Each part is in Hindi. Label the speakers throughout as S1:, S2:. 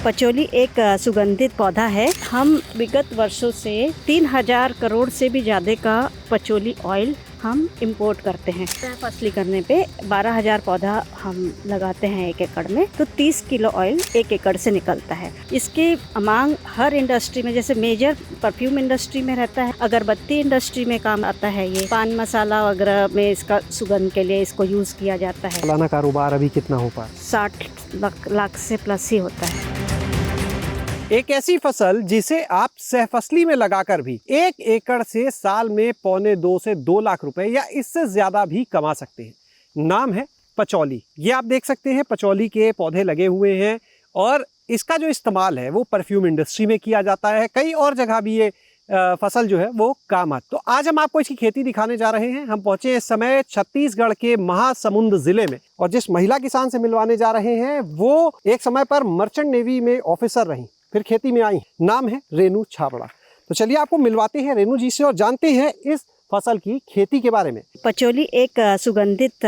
S1: पचौली एक सुगंधित पौधा है। हम विगत वर्षों से 3000 करोड़ से भी ज़्यादा का पचौली ऑयल हम इंपोर्ट करते हैं। फसली करने पे 12,000 पौधा हम लगाते हैं एक एकड़ में, तो 30 किलो ऑयल एक एकड़ से निकलता है। इसकी मांग हर इंडस्ट्री में, जैसे मेजर परफ्यूम इंडस्ट्री में रहता है, अगरबत्ती इंडस्ट्री में काम आता है, ये पान मसाला वगैरह में इसका सुगंध के लिए इसको यूज किया जाता है।
S2: सालाना कारोबार अभी कितना हो पा?
S1: 60 लाख से प्लस ही होता है।
S2: एक ऐसी फसल जिसे आप सहफसली में लगाकर भी 1 एकड़ से साल में 1.25 से 2 लाख रुपए या इससे ज्यादा भी कमा सकते हैं। नाम है पचौली। ये आप देख सकते हैं, पचौली के पौधे लगे हुए हैं और इसका जो इस्तेमाल है वो परफ्यूम इंडस्ट्री में किया जाता है। कई और जगह भी ये फसल जो है वो काम आती। तो आज हम आपको इसकी खेती दिखाने जा रहे हैं। हम पहुंचे इस समय छत्तीसगढ़ के महासमुंद जिले में और जिस महिला किसान से मिलवाने जा रहे हैं वो एक समय पर मर्चेंट नेवी में ऑफिसर रही, फिर खेती में आई। नाम है रेनू छाबड़ा। तो चलिए आपको मिलवाते हैं रेनू जी से और जानते हैं इस फसल की खेती के बारे में।
S1: पचौली एक सुगंधित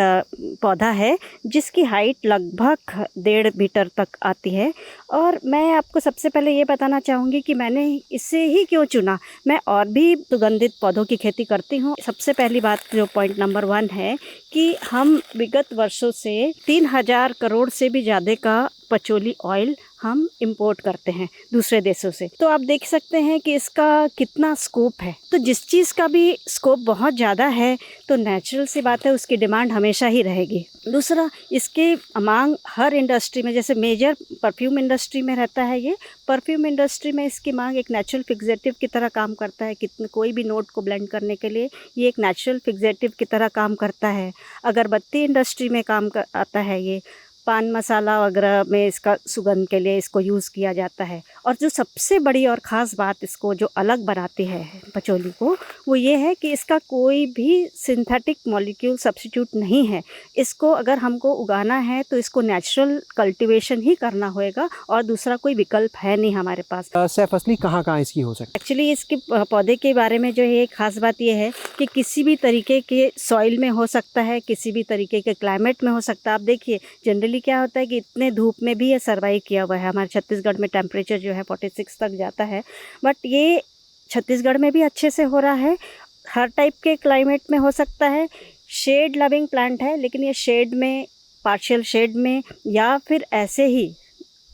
S1: पौधा है जिसकी हाइट लगभग 1.5 मीटर तक आती है। और मैं आपको सबसे पहले ये बताना चाहूँगी कि मैंने इसे ही क्यों चुना। मैं और भी सुगंधित पौधों की खेती करती हूँ। सबसे पहली बात जो पॉइंट नंबर 1 है कि हम विगत वर्षों से 3000 करोड़ से भी ज़्यादा का पचौली ऑयल हम इंपोर्ट करते हैं दूसरे देशों से। तो आप देख सकते हैं कि इसका कितना स्कोप है। तो जिस चीज़ का भी स्कोप बहुत ज़्यादा है तो नेचुरल सी बात है उसकी डिमांड हमेशा ही रहेगी। दूसरा, इसकी मांग हर इंडस्ट्री में, जैसे मेजर परफ्यूम इंडस्ट्री में रहता है, ये परफ्यूम इंडस्ट्री में इसकी मांग एक नेचुरल फिक्सेटिव की तरह काम करता है। कोई भी नोट को ब्लेंड करने के लिए ये एक नेचुरल फिक्सेटिव की तरह काम करता है। अगरबत्ती इंडस्ट्री में काम आता है, ये पान मसाला वगैरह में इसका सुगंध के लिए इसको यूज़ किया जाता है। और जो सबसे बड़ी और ख़ास बात इसको जो अलग बनाती है पचौली को, वो ये है कि इसका कोई भी सिंथेटिक मॉलिक्यूल सब्स्टिट्यूट नहीं है। इसको अगर हमको उगाना है तो इसको नेचुरल कल्टीवेशन ही करना होएगा और दूसरा कोई विकल्प है नहीं हमारे पास।
S2: सहफसली कहाँ कहाँ इसकी हो सकती है?
S1: एक्चुअली इसके पौधे के बारे में जो है ख़ास बात ये है कि किसी भी तरीके के सॉइल में हो सकता है, किसी भी तरीके के क्लाइमेट में हो सकता है। आप देखिए जनरली क्या होता है कि इतने धूप में भी ये सर्वाइव किया हुआ है। हमारे छत्तीसगढ़ में टेम्परेचर जो है 46 तक जाता है, बट ये छत्तीसगढ़ में भी अच्छे से हो रहा है। हर टाइप के क्लाइमेट में हो सकता है। शेड लविंग प्लांट है, लेकिन ये शेड में, पार्शियल शेड में या फिर ऐसे ही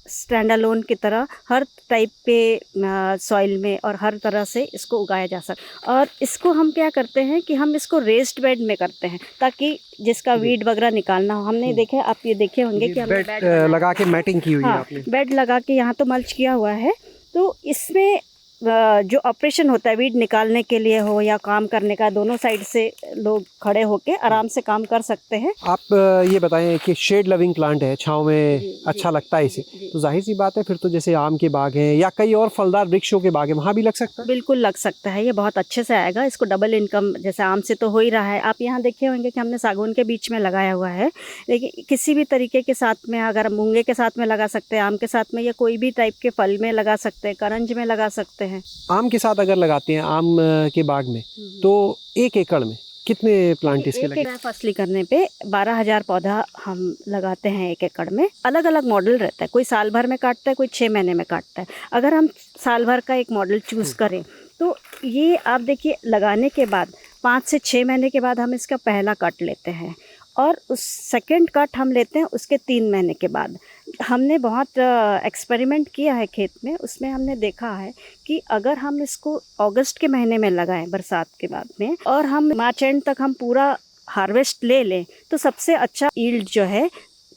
S1: स्टैंड अलोन की तरह हर टाइप के सॉइल में और हर तरह से इसको उगाया जा सकता। और इसको हम क्या करते हैं कि हम इसको रेस्ड बेड में करते हैं ताकि जिसका वीड वगैरह निकालना हो। हमने देखे, आप ये देखे होंगे कि हमने
S2: बेड लगा के मैटिंग की हुई है आपने।
S1: बेड लगा के यहाँ तो मल्च किया हुआ है। तो इसमें जो ऑपरेशन होता है वीड निकालने के लिए हो या काम करने का, दोनों साइड से लोग खड़े होके आराम से काम कर सकते हैं।
S2: आप ये बताएं कि शेड लविंग प्लांट है, छांव में अच्छा लगता है इसे, तो जाहिर सी बात है फिर तो जैसे आम के बाग हैं या कई और फलदार वृक्षों के बाग हैं, वहाँ भी लग सकता है।
S1: बिल्कुल लग सकता है, ये बहुत अच्छे से आएगा। इसको डबल इनकम, जैसे आम से तो हो ही रहा है। आप यहाँ देखे होंगे कि हमने सागौन के बीच में लगाया हुआ है, लेकिन किसी भी तरीके के साथ में, अगर मूंगे के साथ में लगा सकते हैं, आम के साथ में, या कोई भी टाइप के फल में लगा सकते हैं, करंज में लगा सकते हैं।
S2: आम के साथ अगर लगाते हैं आम के बाग में तो 1 एकड़ में कितने प्लांट इसके लगे?
S1: फसली करने पे 12,000 पौधा हम लगाते हैं एक एकड़ में। अलग अलग मॉडल रहता है, कोई साल भर में काटता है, कोई 6 महीने में काटता है। अगर हम साल भर का एक मॉडल चूज़ करें तो ये आप देखिए, लगाने के बाद 5 से 6 महीने के बाद हम इसका पहला कट लेते हैं और उस सेकंड कट हम लेते हैं उसके 3 महीने के बाद। हमने बहुत एक्सपेरिमेंट किया है खेत में, उसमें हमने देखा है कि अगर हम इसको अगस्त के महीने में लगाएं, बरसात के बाद में, और हम मार्च एंड तक हम पूरा हार्वेस्ट ले लें तो सबसे अच्छा यील्ड जो है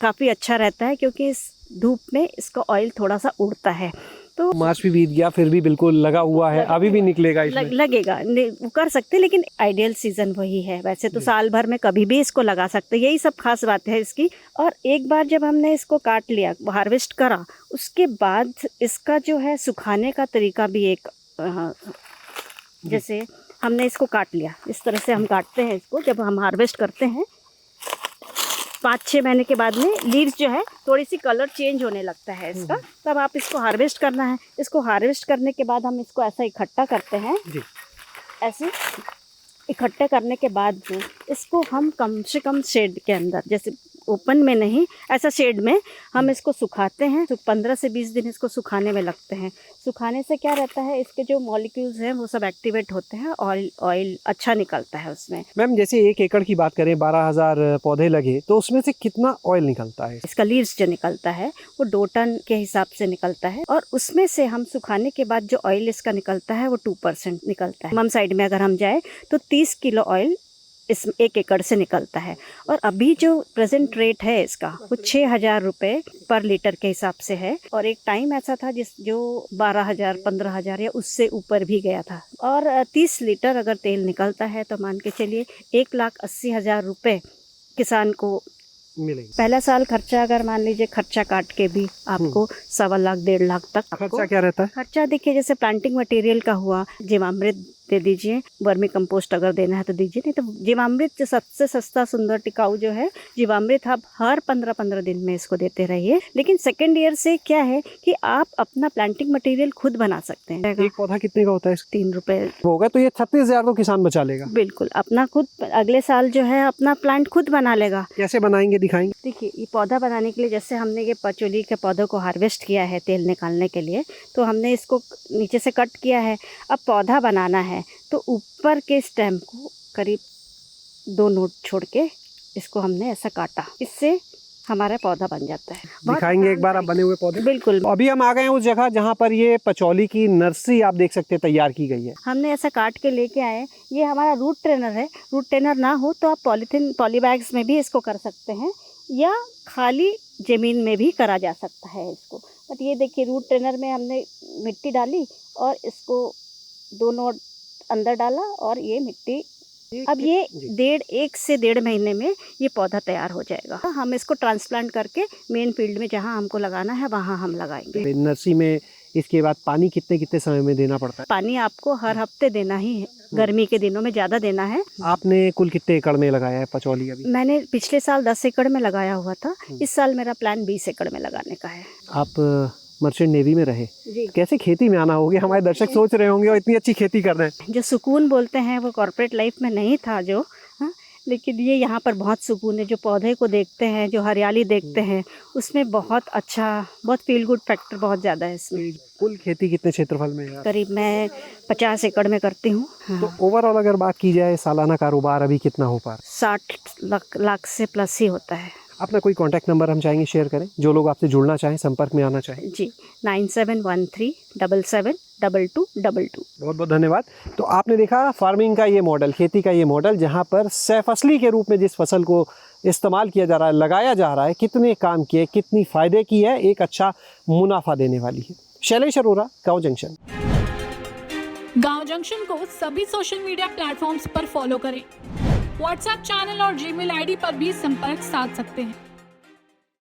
S1: काफ़ी अच्छा रहता है, क्योंकि इस धूप में इसका ऑयल थोड़ा सा उड़ता है। तो
S2: मार्च भी बीत गया फिर भी बिल्कुल लगा हुआ है, अभी भी निकलेगा इसमें।
S1: लगेगा, वो कर सकते, लेकिन आइडियल सीज़न वही है। वैसे तो साल भर में कभी भी इसको लगा सकते, यही सब खास बात है इसकी। और एक बार जब हमने इसको काट लिया, हार्वेस्ट करा, उसके बाद इसका जो है सुखाने का तरीका भी एक, जैसे हमने इसको काट लिया, इस तरह से हम काटते हैं इसको। जब हम हार्वेस्ट करते हैं 5-6 महीने के बाद में लीव्स जो है थोड़ी सी कलर चेंज होने लगता है इसका, तब आप इसको हार्वेस्ट करना है। इसको हार्वेस्ट करने के बाद हम इसको ऐसा इकट्ठा करते हैं जी। ऐसे इकट्ठे करने के बाद में इसको हम कम से कम शेड के अंदर, जैसे ओपन में नहीं, ऐसा शेड में हम इसको सुखाते हैं। तो 15 से 20 दिन इसको सुखाने में लगते हैं। सुखाने से क्या रहता है, इसके जो मॉलिक्यूल्स हैं वो सब एक्टिवेट होते हैं, ऑयल अच्छा निकलता है उसमें।
S2: मैम जैसे 1 एकड़ की बात करें, 12,000 पौधे लगे तो उसमें से कितना ऑयल निकलता है?
S1: इसका लीव्स जो निकलता है वो 2 टन के हिसाब से निकलता है, और उसमें से हम सुखाने के बाद जो ऑयल इसका निकलता है वो 2% निकलता है। मम साइड में अगर हम जाए तो 30 किलो ऑयल इस 1 एकड़ से निकलता है। और अभी जो प्रेजेंट रेट है इसका वो 6,000 रुपये पर लीटर के हिसाब से है। और एक टाइम ऐसा था जो 12,000 15,000 या उससे ऊपर भी गया था। और 30 लीटर अगर तेल निकलता है तो मान के चलिए 1,80,000 रुपये किसान को
S2: मिलेगी।
S1: पहला साल खर्चा अगर मान लीजिए खर्चा काट के भी आपको 1.25 लाख 1.5 लाख तक
S2: खर्चा क्या रहता है?
S1: खर्चा देखिए, जैसे प्लांटिंग मटेरियल का हुआ, जीवामृत दे दीजिए, वर्मी कंपोस्ट अगर देना है तो दीजिए, नहीं तो जीवामृत जो सबसे सस्ता सुंदर टिकाऊ जो है जीवामृत, आप हर 15-15 दिन में इसको देते रहिए। लेकिन सेकेंड ईयर से क्या है कि आप अपना प्लांटिंग मटेरियल खुद बना सकते हैं।
S2: एक पौधा कितने का होता है?
S1: 3 रुपए
S2: होगा तो ये 36,000 तो किसान बचा लेगा।
S1: बिल्कुल, अपना खुद अगले साल जो है अपना प्लांट खुद बना लेगा।
S2: कैसे बनाएंगे, दिखाएंगे?
S1: देखिए, ये पौधा बनाने के लिए जैसे हमने ये पचोली के पौधों को हार्वेस्ट किया है तेल निकालने के लिए, तो हमने इसको नीचे से कट किया है। अब पौधा बनाना है तो ऊपर के स्टेम को करीब 2 नोट छोड़ के इसको हमने ऐसा काटा, इससे हमारा पौधा बन जाता है।
S2: दिखाएंगे एक बार आप बने हुए पौधे?
S1: बिल्कुल।
S2: अभी हम आ गए हैं उस जगह जहाँ पर ये पचौली की नर्सरी आप देख सकते हैं तैयार की गई है।
S1: हमने ऐसा काट के लेके आए। ये हमारा रूट ट्रेनर है। रूट ट्रेनर ना हो तो आप पॉली बैग्स में भी इसको कर सकते हैं, या खाली ज़मीन में भी करा जा सकता है इसको। बट ये देखिए, रूट ट्रेनर में हमने मिट्टी डाली और इसको 2 नोट अंदर डाला और ये मिट्टी, अब ये 1 से 1.5 महीने में ये पौधा तैयार हो जाएगा। हम इसको ट्रांसप्लांट करके मेन फील्ड में जहाँ हमको लगाना है वहाँ हम लगाएंगे।
S2: नर्सरी में इसके बाद पानी कितने समय में देना पड़ता है?
S1: पानी आपको हर हफ्ते देना ही है, गर्मी के दिनों में ज़्यादा देना है।
S2: आपने कुल कितने एकड़ में लगाया है पचौली अभी?
S1: मैंने पिछले साल 10 एकड़ में लगाया हुआ था। इस साल मेरा प्लान 20 एकड़ में लगाने का है।
S2: आप मर्चेंट नेवी में रहे,
S1: जी।
S2: कैसे खेती में आना हो गया? हमारे दर्शक सोच रहे होंगे और इतनी अच्छी खेती कर रहे हैं।
S1: जो सुकून बोलते हैं वो कॉर्पोरेट लाइफ में नहीं था जो, हाँ, लेकिन ये यहाँ पर बहुत सुकून है। जो पौधे को देखते हैं, जो हरियाली देखते हैं, उसमें बहुत अच्छा, बहुत फील गुड फैक्टर बहुत ज़्यादा है इसमें।
S2: कुल खेती कितने क्षेत्रफल में है?
S1: करीब मैं 50 एकड़ में करती हूँ। हाँ।
S2: तो ओवरऑल अगर बात की जाए सालाना कारोबार अभी कितना हो पा रहा है?
S1: 60 लाख से प्लस ही होता है।
S2: अपना कोई कांटेक्ट नंबर हम चाहेंगे शेयर करें, जो लोग आपसे जुड़ना चाहें, संपर्क में आना चाहें?
S1: जी, 9713772222।
S2: बहुत बहुत धन्यवाद। तो आपने देखा फार्मिंग का ये मॉडल, खेती का ये मॉडल, जहाँ पर सहफसली के रूप में जिस फसल को इस्तेमाल किया जा रहा है, लगाया जा रहा है, कितने काम किए, कितनी फ़ायदे की है, एक अच्छा मुनाफा देने वाली है। शैलेश अरोरा, गाँव जंक्शन।
S3: गांव जंक्शन को सभी सोशल मीडिया प्लेटफॉर्म्स पर फॉलो करें। व्हाट्सएप चैनल और जीमेल आईडी पर भी संपर्क साध सकते हैं।